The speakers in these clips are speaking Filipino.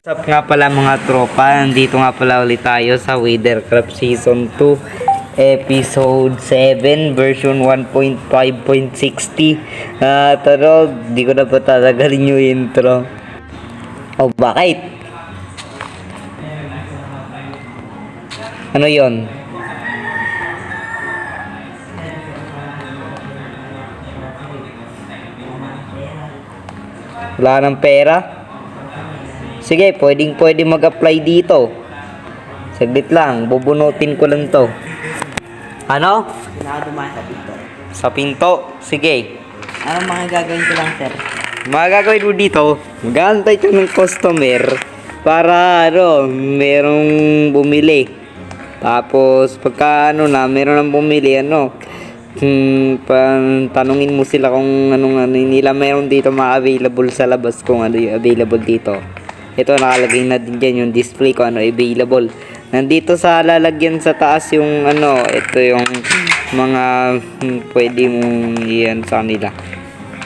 What's up nga pala mga tropa, nandito nga pala ulit tayo sa Withercraft Season 2 Episode 7 version 1.5.60. Pero di ko na pa tatagalin yung intro. Oh, bakit? Ano yon? Wala ng pera? Sige, pwede mag-apply dito. Saglit lang, bubunutin ko lang to. Ano? Nakadumaan sa pinto. Sa pinto? Sige. Anong mga gagawin ko lang, sir? Mga gagawin mo dito, mag-aantay ka ng customer para merong bumili. Tapos pagka meron ng bumili, tanungin mo sila kung anong nila meron dito available sa labas, kung ano yung available dito. Ito nakalagay na din dyan yung display ko ano available. Nandito sa lalagyan sa taas yung ito yung mga pwede mong yan sa kanila.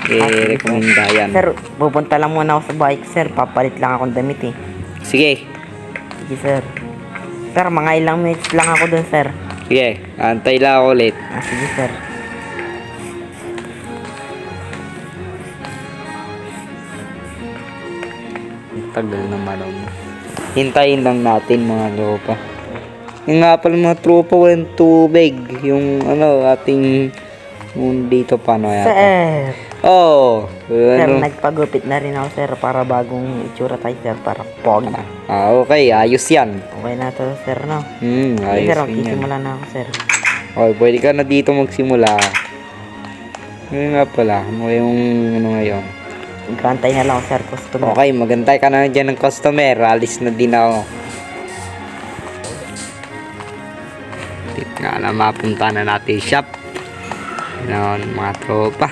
Rekomenda yan. Sir, pupunta lang muna ako sa bike, sir. Papalit lang akong damit eh. Sige. Sige, sir. Sir, mga ilang minutes lang ako dun, sir. Sige, antay lang ako ulit. Sige, sir. Tagal naman hintayin lang natin mga tropa. Yung nga pala mga tropa, walang tubig. Yung ating dito paano yata. Sir! Sir, nagpagupit na rin ako, sir, para bagong itsura tayo, sir, para pogi. Okay, ayos yan. Okay na to, sir, no? Ayos sir, yan. magsisimula na ako, sir. Okay, pwede ka na dito magsimula. Ngayon nga pala, ano yung ngayon? Magkantay na lang ako, sir, customer. Okay, magantay ka na dyan ng customer. Alis na din ako. Dito nga na mapunta na natin shop. Mga tropa.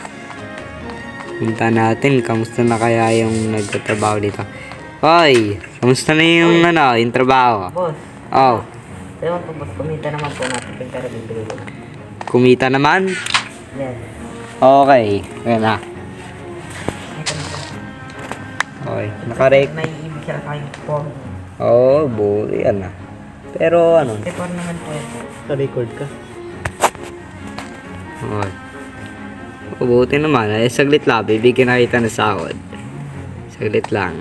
Punta natin. Kamusta na kaya yung nagtatrabaho dito? Hoy! Kamusta na yung yung trabaho? Boss. Oh. Ewan po, boss. Kumita naman po natin yung pera bibili ko. Kumita naman? Yes. Okay. Ayan na. Okay. Nakarek. Naiibig siya kayong po. Buti yan na. Pero Record naman po yan. Record ka. Okay. Buti naman. Saglit lang. Bibigyan na kita ng sahod. Saglit lang.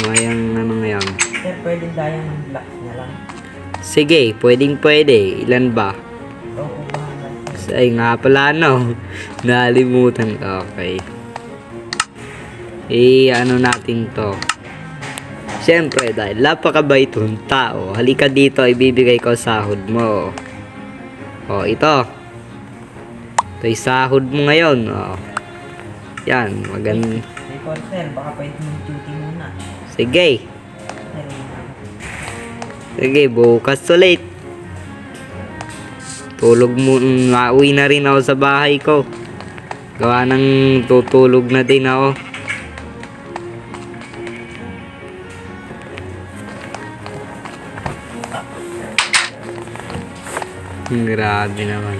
Mayang ngayon. Sir, pwede daya ng blocks niya lang. Sige, pwede. Ilan ba? Oo, bahala. Ay nga pala Nalimutan. Okay. Natin to. Siyempre, dahil napakabait yung tao, halika dito, ibibigay ko sahod mo. Ito. Ito yung sahod mo ngayon. Yan, maganda. Record, sir, baka pwede mong duty muna. Sige. Sige, bukas ulit. Tulog mo, nauwi na rin ako sa bahay ko. Gawa ng tutulog na din ako. Grabe naman.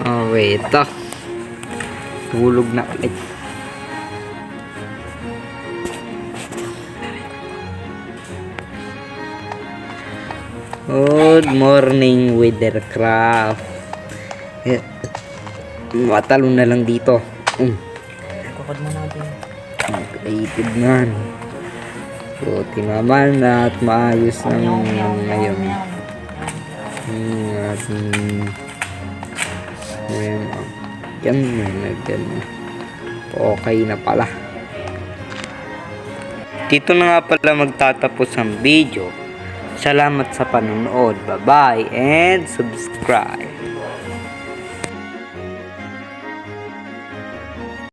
Okay, ito. Tulog na ulit. Good morning, Withercraft. Matalon na lang dito. Kukod mo na din. Creative naman. Buti naman at maayos ng ngayon. Yan. Okay na pala. Dito na nga pala magtatapos ang video. Salamat sa panonood. Bye-bye and subscribe.